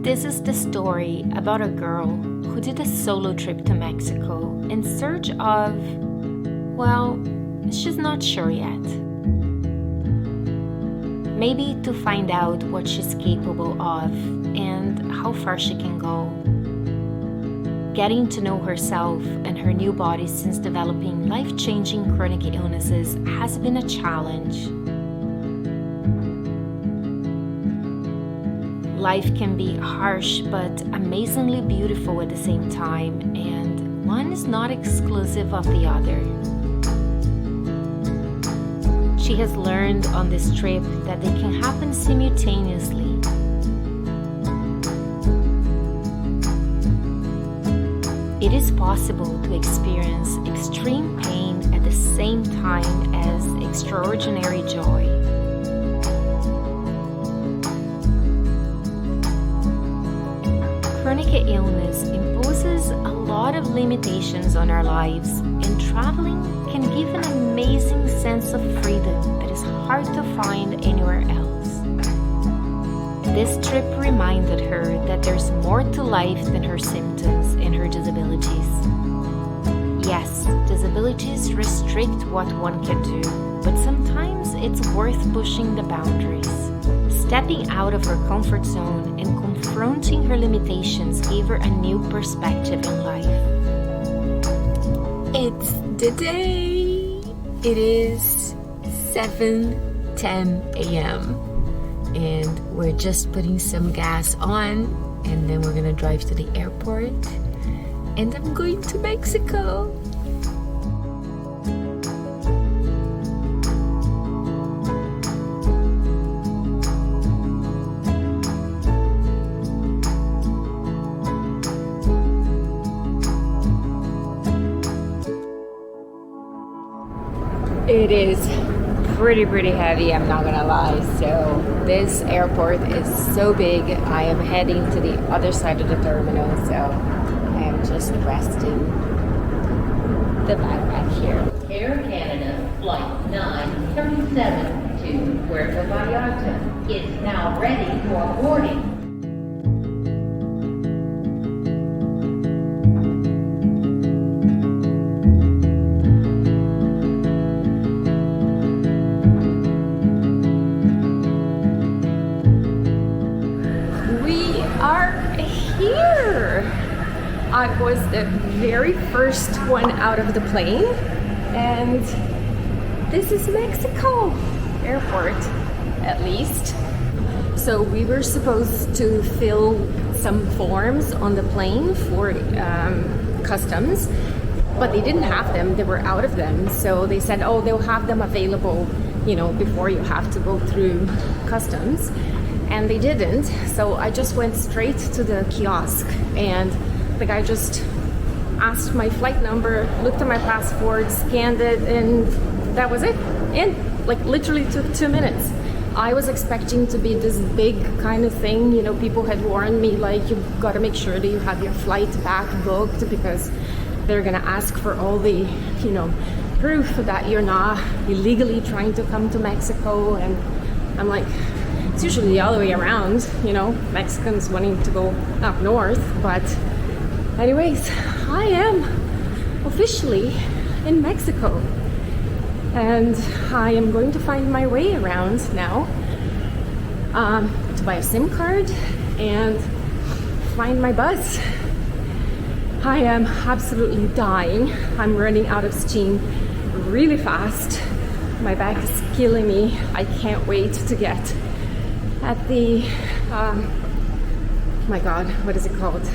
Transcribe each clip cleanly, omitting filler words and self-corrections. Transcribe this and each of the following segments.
This is the story about a girl who did a solo trip to Mexico in search of, well, she's not sure yet. Maybe to find out what she's capable of and how far she can go. Getting to know herself and her new body since developing life-changing chronic illnesses has been a challenge. Life can be harsh but amazingly beautiful at the same time, and one is not exclusive of the other. She has learned on this trip that they can happen simultaneously. It is possible to experience extreme pain at the same time as extraordinary joy. Chronic illness imposes a lot of limitations on our lives, and traveling can give an amazing sense of freedom that is hard to find anywhere else. This trip reminded her that there's more to life than her symptoms and her disabilities. Yes, disabilities restrict what one can do, but sometimes it's worth pushing the boundaries. Stepping out of her comfort zone and confronting her limitations gave her a new perspective in life. It's the day. It is 7:10 a.m. and we're just putting some gas on, and then we're gonna drive to the airport, and I'm going to Mexico. It is pretty heavy, I'm not gonna lie. So this airport is so big. I am heading to the other side of the terminal, so I am just resting the backpack here. Air Canada Flight 937 to Puerto Vallarta is now ready for boarding. I was the very first one out of the plane, and this is Mexico airport, at least. So we were supposed to fill some forms on the plane for customs, but they didn't have them. They were out of them. So they said, oh, they'll have them available, before you have to go through customs. And they didn't. So I just went straight to the kiosk, and the guy just asked my flight number, looked at my passport, scanned it, and that was it. And literally took 2 minutes. I was expecting to be this big kind of thing. People had warned me, you've got to make sure that you have your flight back booked, because they're gonna ask for all the, proof that you're not illegally trying to come to Mexico. And I'm like, it's usually the other way around, Mexicans wanting to go up north. But anyways, I am officially in Mexico, and I am going to find my way around now to buy a SIM card and find my bus. I am absolutely dying. I'm running out of steam really fast. My back is killing me. I can't wait to get at the, my God, what is it called?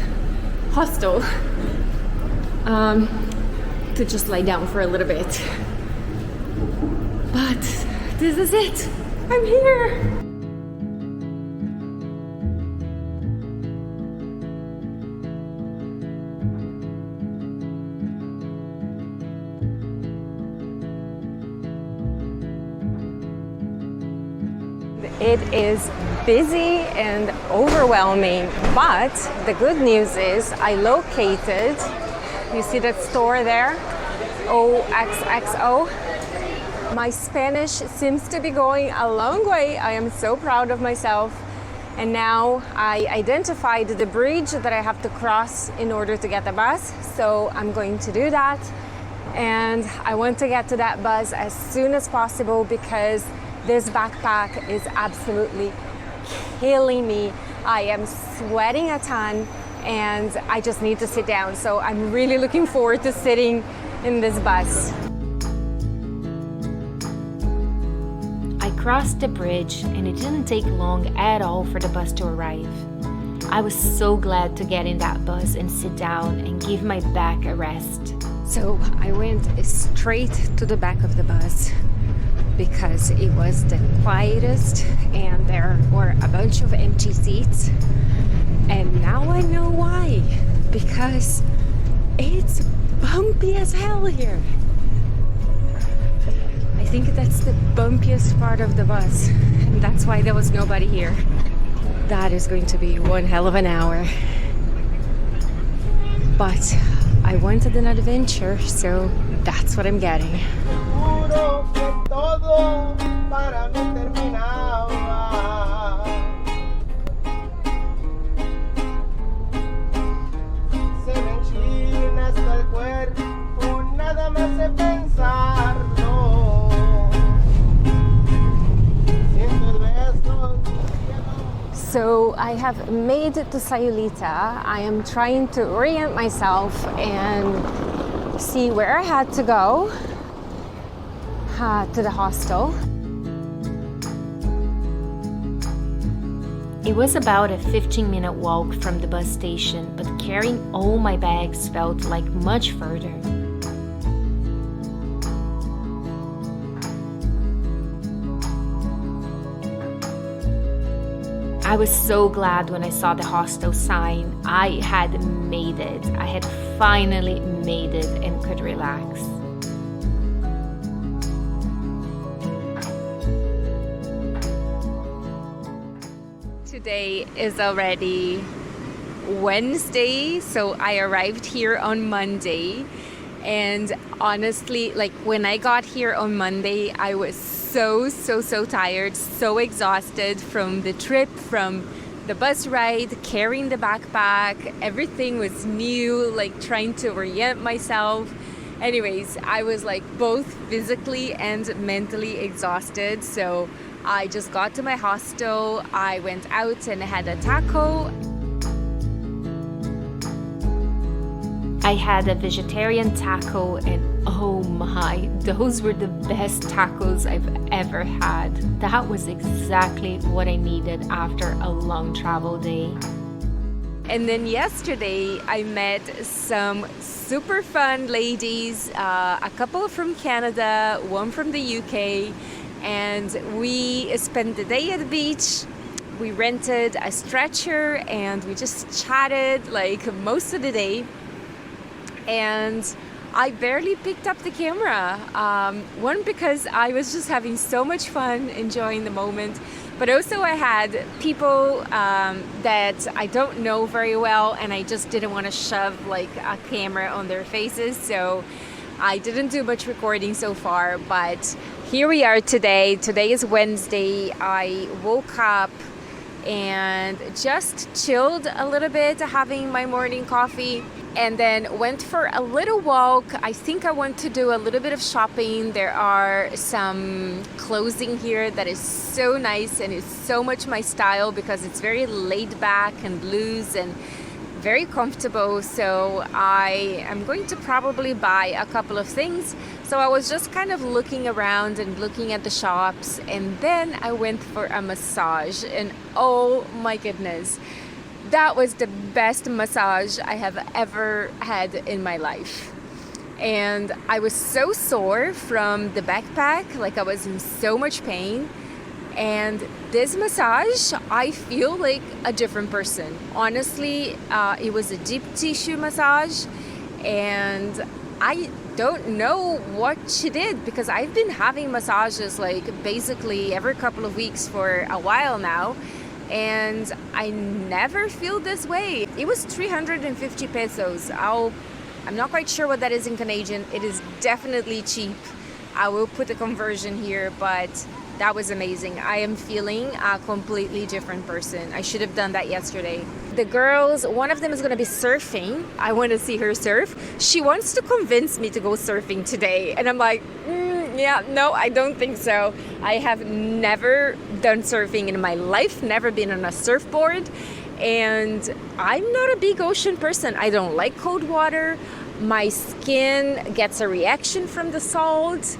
Hostel, to just lie down for a little bit. But this is it. I'm here. It is busy and overwhelming, but the good news is I located, you see that store there, OXXO. My Spanish seems to be going a long way. I am so proud of myself, And now I identified the bridge that I have to cross in order to get the bus. So I'm going to do that. And I want to get to that bus as soon as possible because this backpack is absolutely killing me. I am sweating a ton and I just need to sit down. So I'm really looking forward to sitting in this bus. I crossed the bridge and it didn't take long at all for the bus to arrive. I was so glad to get in that bus and sit down and give my back a rest. So I went straight to the back of the bus because it was the quietest and there were a bunch of empty seats. And now I know why, because it's bumpy as hell here. I think that's the bumpiest part of the bus, and that's why there was nobody here. That is going to be one hell of an hour. But I wanted an adventure, so that's what I'm getting. So I have made it to Sayulita. I am trying to orient myself and see where I had to go to the hostel. It was about a 15-minute walk from the bus station, but carrying all my bags felt like much further. I was so glad when I saw the hostel sign. I had made it. I had finally made it and could relax. Today is already Wednesday, so I arrived here on Monday. And honestly, like when I got here on Monday, I was so tired, so exhausted from the trip, from the bus ride, carrying the backpack. Everything was new, like trying to orient myself. Anyways, I was like both physically and mentally exhausted. So I just got to my hostel, I went out and had a taco. I had a vegetarian taco and oh my, those were the best tacos I've ever had. That was exactly what I needed after a long travel day. And then yesterday I met some super fun ladies, a couple from Canada, one from the UK, and we spent the day at the beach. We rented a stretcher and we just chatted like most of the day. And I barely picked up the camera. One, because I was just having so much fun enjoying the moment, but also I had people that I don't know very well and I just didn't want to shove like a camera on their faces, so I didn't do much recording so far. But here we are today. Today is Wednesday. I woke up and just chilled a little bit, having my morning coffee, and then went for a little walk. I think I want to do a little bit of shopping. There are some clothing here that is so nice and is so much my style because it's very laid back and loose and very comfortable. So I am going to probably buy a couple of things. So I was just kind of looking around and looking at the shops, and then I went for a massage, and oh my goodness, that was the best massage I have ever had in my life. And I was so sore from the backpack, like I was in so much pain. And this massage, I feel like a different person. Honestly, it was a deep tissue massage, and I don't know what she did because I've been having massages like basically every couple of weeks for a while now, and I never feel this way. It was 350 pesos. I'm not quite sure what that is in Canadian. It is definitely cheap. I will put the conversion here, but That was amazing. I am feeling a completely different person. I should have done that yesterday. The girls, one of them is going to be surfing. I want to see her surf. She wants to convince me to go surfing today. And I'm like, yeah, no, I don't think so. I have never done surfing in my life, never been on a surfboard. And I'm not a big ocean person. I don't like cold water. My skin gets a reaction from the salt.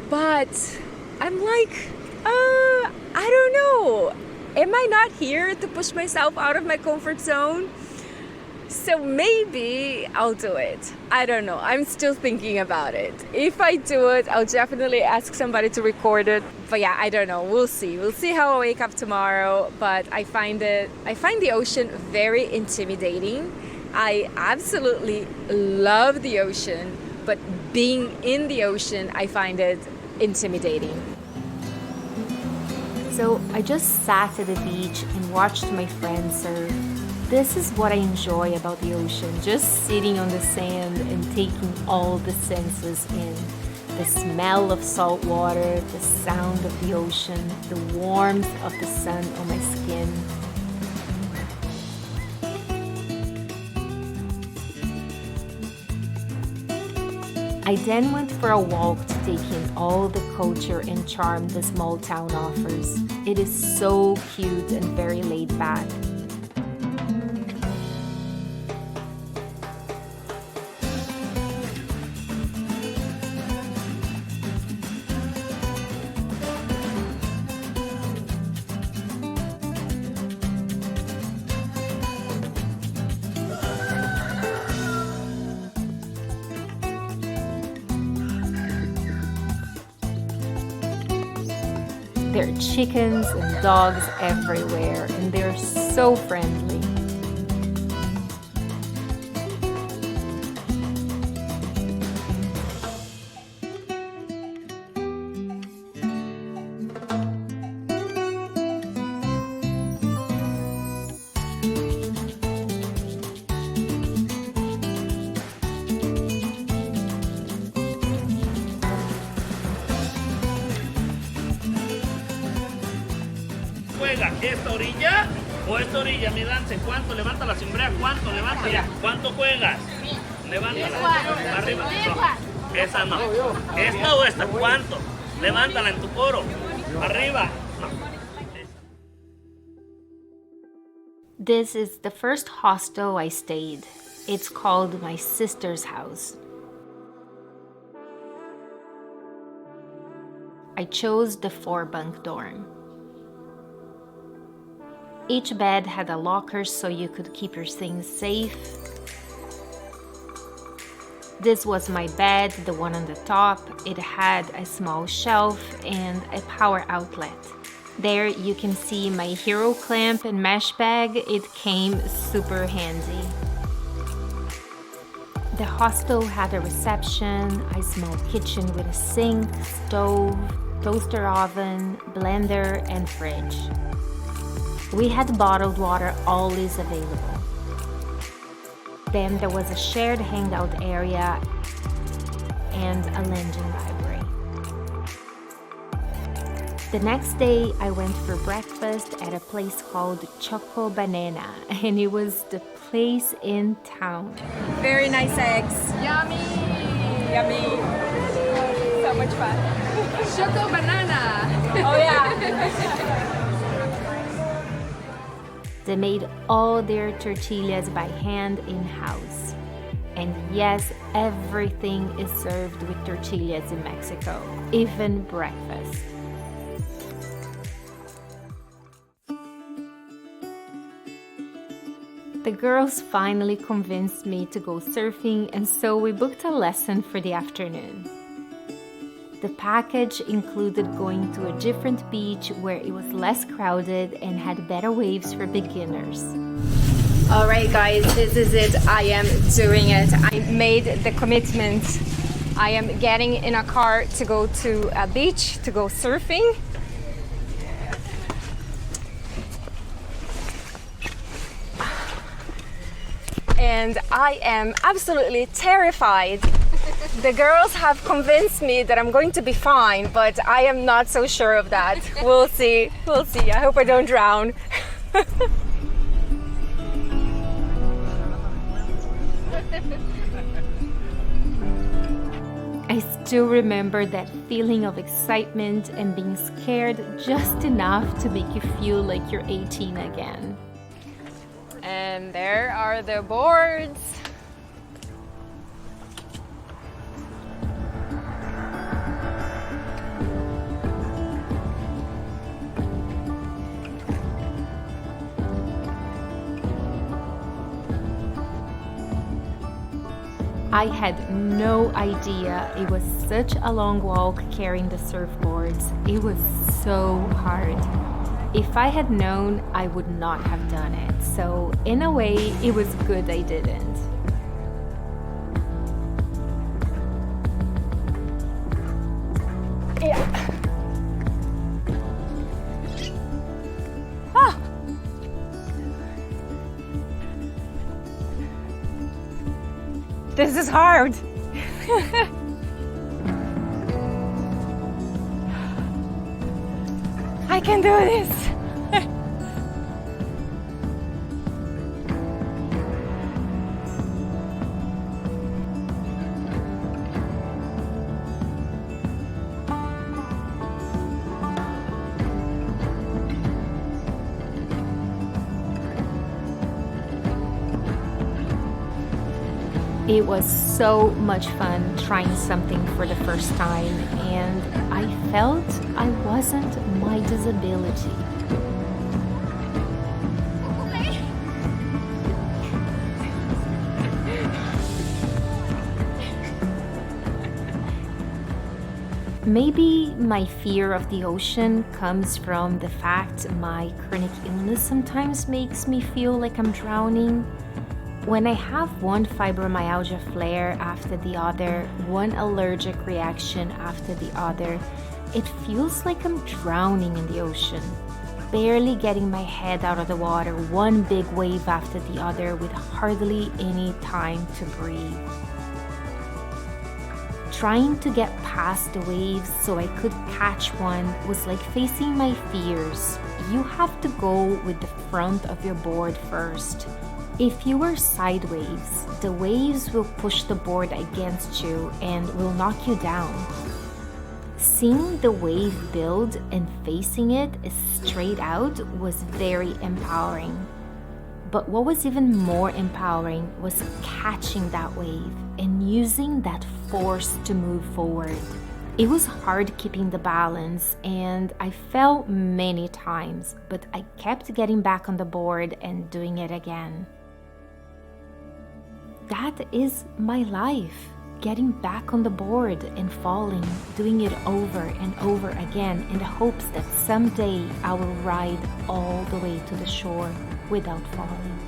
But I'm like, I don't know. Am I not here to push myself out of my comfort zone? So maybe I'll do it. I don't know. I'm still thinking about it. If I do it, I'll definitely ask somebody to record it. But yeah, I don't know. We'll see. We'll see how I wake up tomorrow. But I find the ocean very intimidating. I absolutely love the ocean, but being in the ocean, I find it intimidating. So I just sat at the beach and watched my friends surf. This is what I enjoy about the ocean, just sitting on the sand and taking all the senses in. The smell of salt water, the sound of the ocean, the warmth of the sun on my skin. I then went for a walk to take in all the culture and charm the small town offers. It is so cute and very laid back. There are chickens and dogs everywhere, and they're so friendly. ¿Esta orilla o esta orilla, mi Dance? ¿Cuánto? Levanta la cimbrea, ¿cuánto? Levanta. ¿Cuánto juegas? Levántala. Arriba. No. Esa no. ¿Esta o esta? ¿Cuánto? Levántala en tu coro. Arriba. No. This is the first hostel I stayed. It's called my sister's house. I chose the 4-bunk dorm. Each bed had a locker so you could keep your things safe. This was my bed, the one on the top. It had a small shelf and a power outlet. There you can see my hero clamp and mesh bag. It came super handy. The hostel had a reception, a small kitchen with a sink, stove, toaster oven, blender, and fridge. We had bottled water always available. Then there was a shared hangout area and a lending library. The next day, I went for breakfast at a place called Chocobanana, and it was the place in town. Very nice eggs. Yummy! Yummy. So much fun. Chocobanana. Oh yeah. They made all their tortillas by hand in-house. And yes, everything is served with tortillas in Mexico, even breakfast. The girls finally convinced me to go surfing, and so we booked a lesson for the afternoon. The package included going to a different beach where it was less crowded and had better waves for beginners. All right, guys, this is it. I am doing it. I made the commitment. I am getting in a car to go to a beach to go surfing. And I am absolutely terrified The girls have convinced me that I'm going to be fine, but I am not so sure of that. We'll see. We'll see. I hope I don't drown. I still remember that feeling of excitement and being scared just enough to make you feel like you're 18 again. And there are the boards. I had no idea it was such a long walk carrying the surfboards. It was so hard. If I had known, I would not have done it. So in a way, it was good I didn't. Yeah. Ah. This is hard. I can do this. It was so much fun trying something for the first time, and I felt I wasn't my disability. Maybe my fear of the ocean comes from the fact my chronic illness sometimes makes me feel like I'm drowning. When I have one fibromyalgia flare after the other, one allergic reaction after the other, it feels like I'm drowning in the ocean, barely getting my head out of the water, one big wave after the other with hardly any time to breathe. Trying to get past the waves so I could catch one was like facing my fears. You have to go with the front of your board first. If you are sideways, the waves will push the board against you and will knock you down. Seeing the wave build and facing it straight out was very empowering. But what was even more empowering was catching that wave and using that force to move forward. It was hard keeping the balance, and I fell many times, but I kept getting back on the board and doing it again. That is my life, getting back on the board and falling, doing it over and over again in the hopes that someday I will ride all the way to the shore without falling.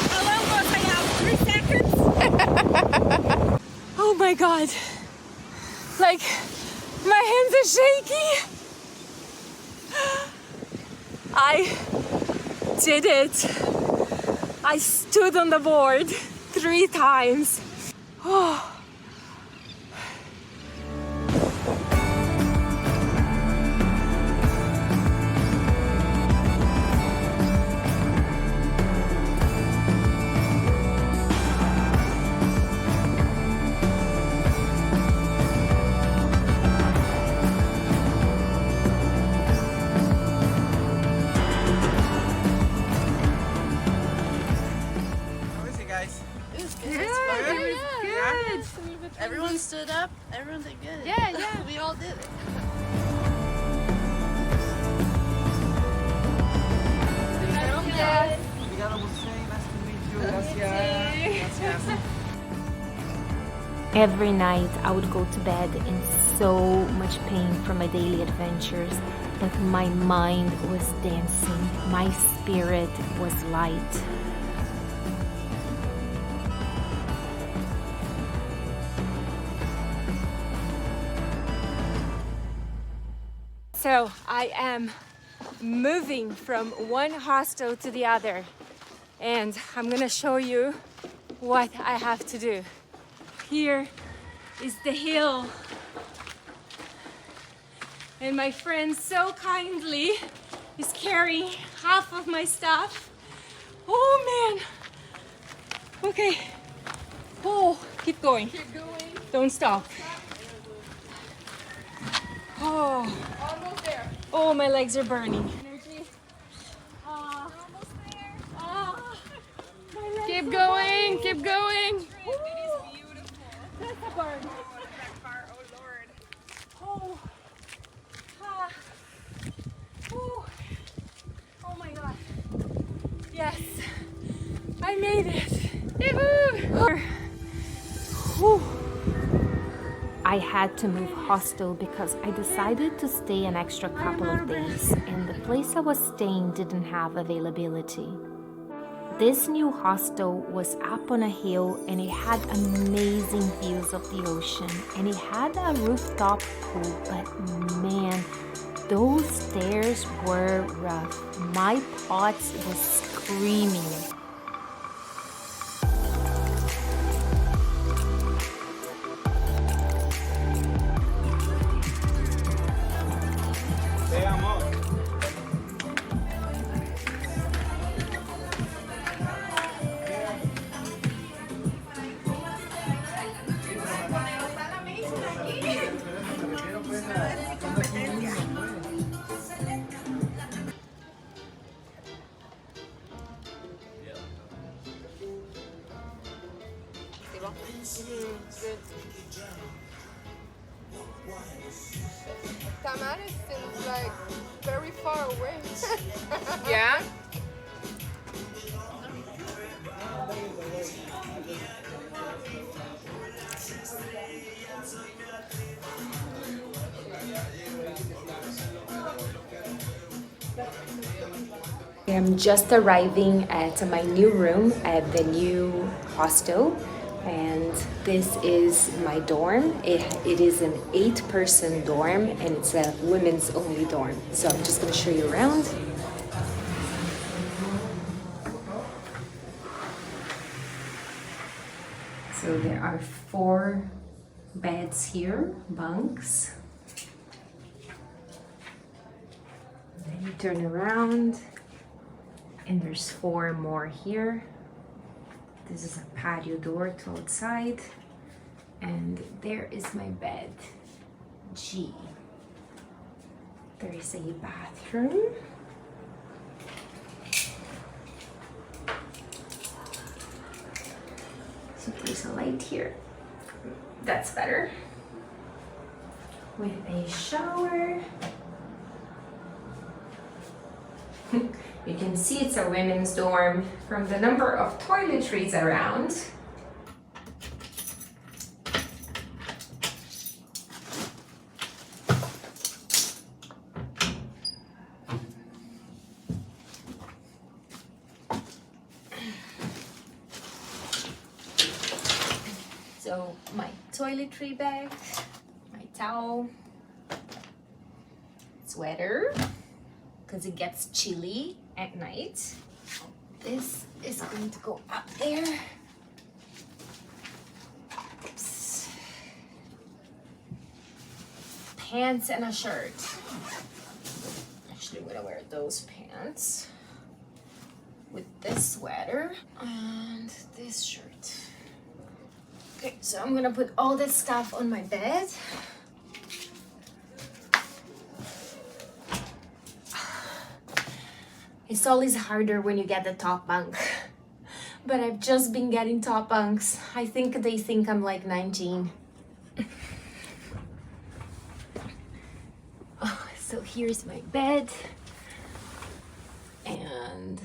How long was I out? 3 seconds? Oh my God. Like, my hands are shaky. I did it. I stood on the board 3 times. Oh. Everyone stood up. Everyone did good. Yeah. We all did it. Every night I would go to bed in so much pain from my daily adventures, but my mind was dancing, my spirit was light. So I am moving from one hostel to the other, and I'm gonna show you what I have to do. Here is the hill, and my friend so kindly is carrying half of my stuff. Oh man. Okay. Oh, keep going. Keep going. Don't stop. Oh. Almost there. Oh, my legs are burning. Energy. Almost there. Keep going. Keep going. It is beautiful. That's a burn. Oh, that car. Oh Lord. Oh. Ah. Oh. Oh my God. Yes. I made it. Yahoo! Whew. I had to move hostel because I decided to stay an extra couple of days and the place I was staying didn't have availability. This new hostel was up on a hill and it had amazing views of the ocean and it had a rooftop pool, but man, those stairs were rough. My pots was screaming. Tamara seems like very far away. Yeah? I'm just arriving at my new room at the new hostel, and this is my dorm. It is an 8-person dorm and it's a women's only dorm. So I'm just gonna show you around. So there are 4 beds here, bunks. Then you turn around and there's 4 more here. This is a patio door to outside. And there is my bed, G. There is a bathroom. So there's a light here. That's better. With a shower. You can see it's a women's dorm from the number of toiletries around. So my toiletry bag, my towel, sweater, because it gets chilly at night. This is going to go up there. Oops. Pants and a shirt. Actually, I'm gonna wear those pants with this sweater and this shirt. Okay, so I'm gonna put all this stuff on my bed. It's always harder when you get the top bunk. But I've just been getting top bunks. I think they think I'm like 19. Oh, so here's my bed. And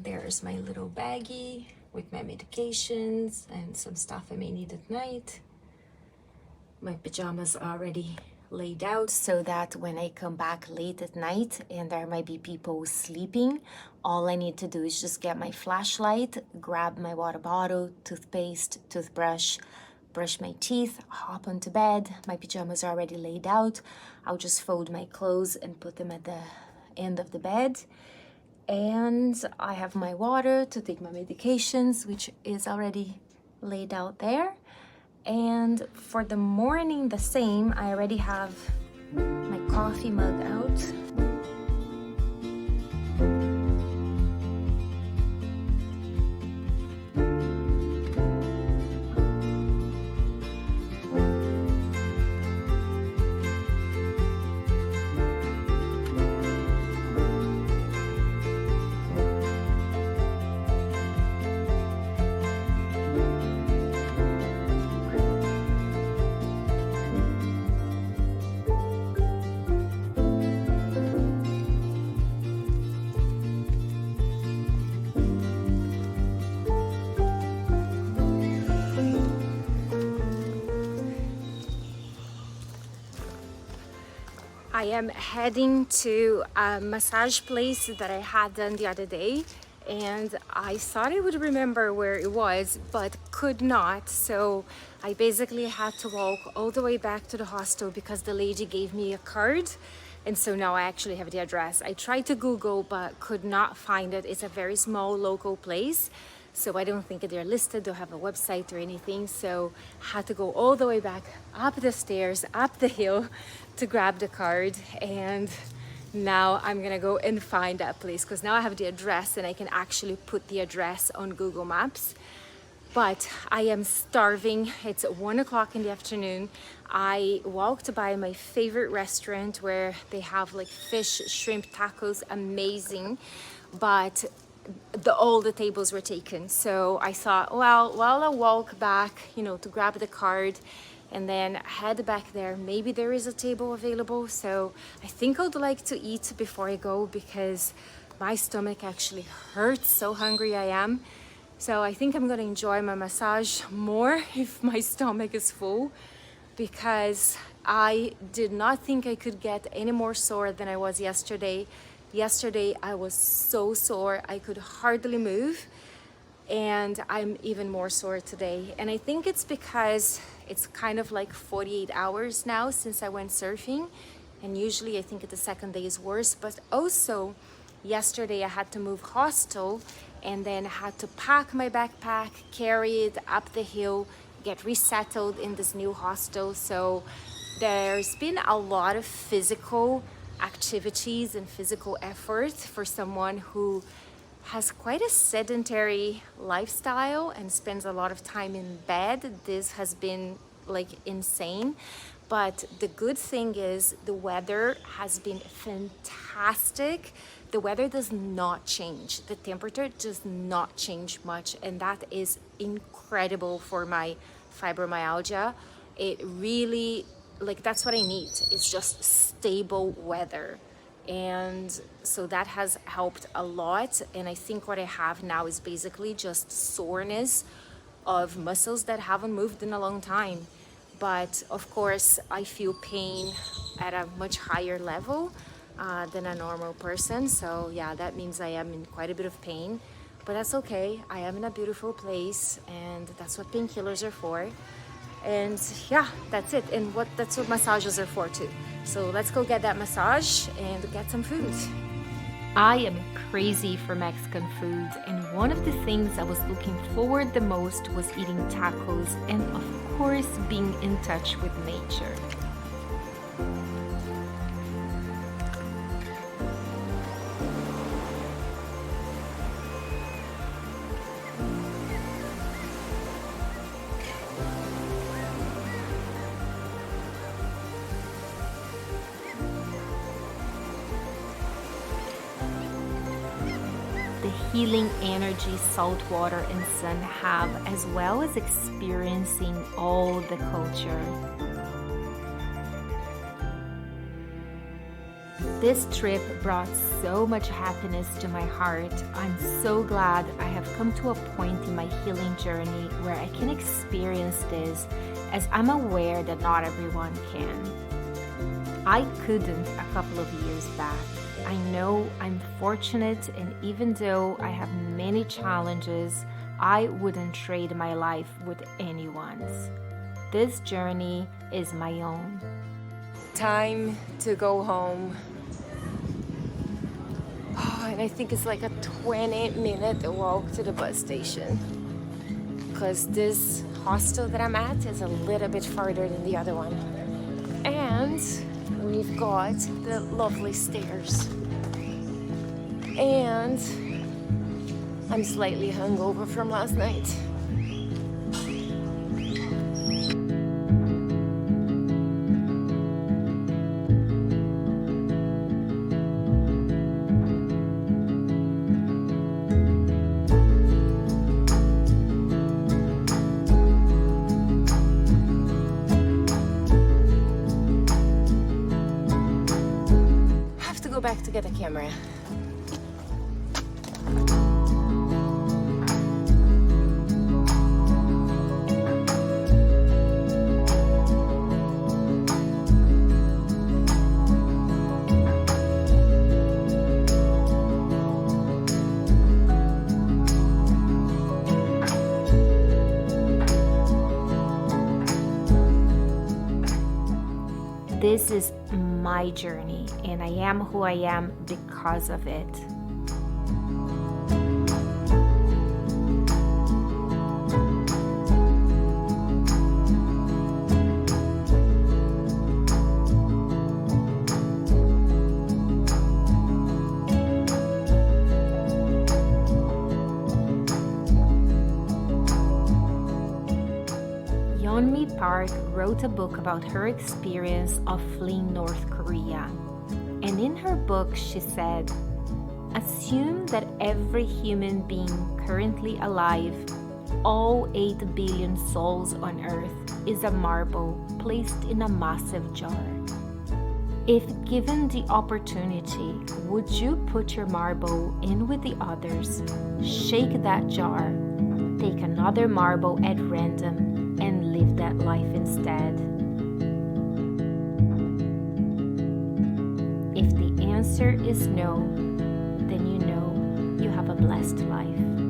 there's my little baggie with my medications and some stuff I may need at night. My pajamas are already laid out so that when I come back late at night and there might be people sleeping, all I need to do is just get my flashlight, grab my water bottle, toothpaste, toothbrush, brush my teeth, hop onto bed. My pajamas are already laid out. I'll just fold my clothes and put them at the end of the bed. And I have my water to take my medications, which is already laid out there. And for the morning, the same. I already have my coffee mug out. I am heading to a massage place that I had done the other day, and I thought I would remember where it was, but could not. So I basically had to walk all the way back to the hostel because the lady gave me a card. And so now I actually have the address. I tried to Google, but could not find it. It's a very small local place. So I don't think they're listed, don't have a website or anything. So had to go all the way back up the stairs, up the hill to grab the card. And now I'm gonna go and find that place because now I have the address and I can actually put the address on Google Maps. But I am starving. It's 1 o'clock in the afternoon. I walked by my favorite restaurant where they have like fish, shrimp tacos, amazing. But all the tables were taken. So I thought, well, while I walk back, to grab the card and then head back there, maybe there is a table available. So I think I'd like to eat before I go because my stomach actually hurts, so hungry I am. So I think I'm gonna enjoy my massage more if my stomach is full, because I did not think I could get any more sore than I was yesterday. Yesterday I was so sore I could hardly move, and I'm even more sore today. And I think it's because it's kind of like 48 hours now since I went surfing, and usually I think the second day is worse. But also yesterday I had to move hostel and then had to pack my backpack, carry it up the hill, get resettled in this new hostel. So there's been a lot of physical activities and physical effort for someone who has quite a sedentary lifestyle and spends a lot of time in bed. This has been like insane. But the good thing is the weather has been fantastic. The weather does not change. The temperature does not change much, and that is incredible for my fibromyalgia. It really, that's what I need. It's just stable weather. And so that has helped a lot. And I think what I have now is basically just soreness of muscles that haven't moved in a long time. But of course, I feel pain at a much higher level than a normal person. So yeah, that means I am in quite a bit of pain, but that's okay. I am in a beautiful place, and that's what painkillers are for. And yeah, that's it. And that's what massages are for too. So let's go get that massage and get some food. I am crazy for Mexican food, and one of the things I was looking forward the most was eating tacos and of course being in touch with nature. The healing energy salt water and sun have, as well as experiencing all the culture. This trip brought so much happiness to my heart. I'm so glad I have come to a point in my healing journey where I can experience this, as I'm aware that not everyone can. I couldn't a couple of years back. I know I'm fortunate, and even though I have many challenges, I wouldn't trade my life with anyone's. This journey is my own. Time to go home. Oh, And I think it's like a 20-minute walk to the bus station. Because this hostel that I'm at is a little bit farther than the other one. And we've got the lovely stairs. And I'm slightly hungover from last night. Go back to get a camera. This is my journey, and I am who I am because of it. Yeonmi Park wrote a book about her experience of fleeing North Korea. And in her book, she said, "Assume that every human being currently alive, all 8 billion souls on Earth, is a marble placed in a massive jar. If given the opportunity, would you put your marble in with the others, shake that jar, take another marble at random, and live that life instead?" If the answer is no, then you know you have a blessed life.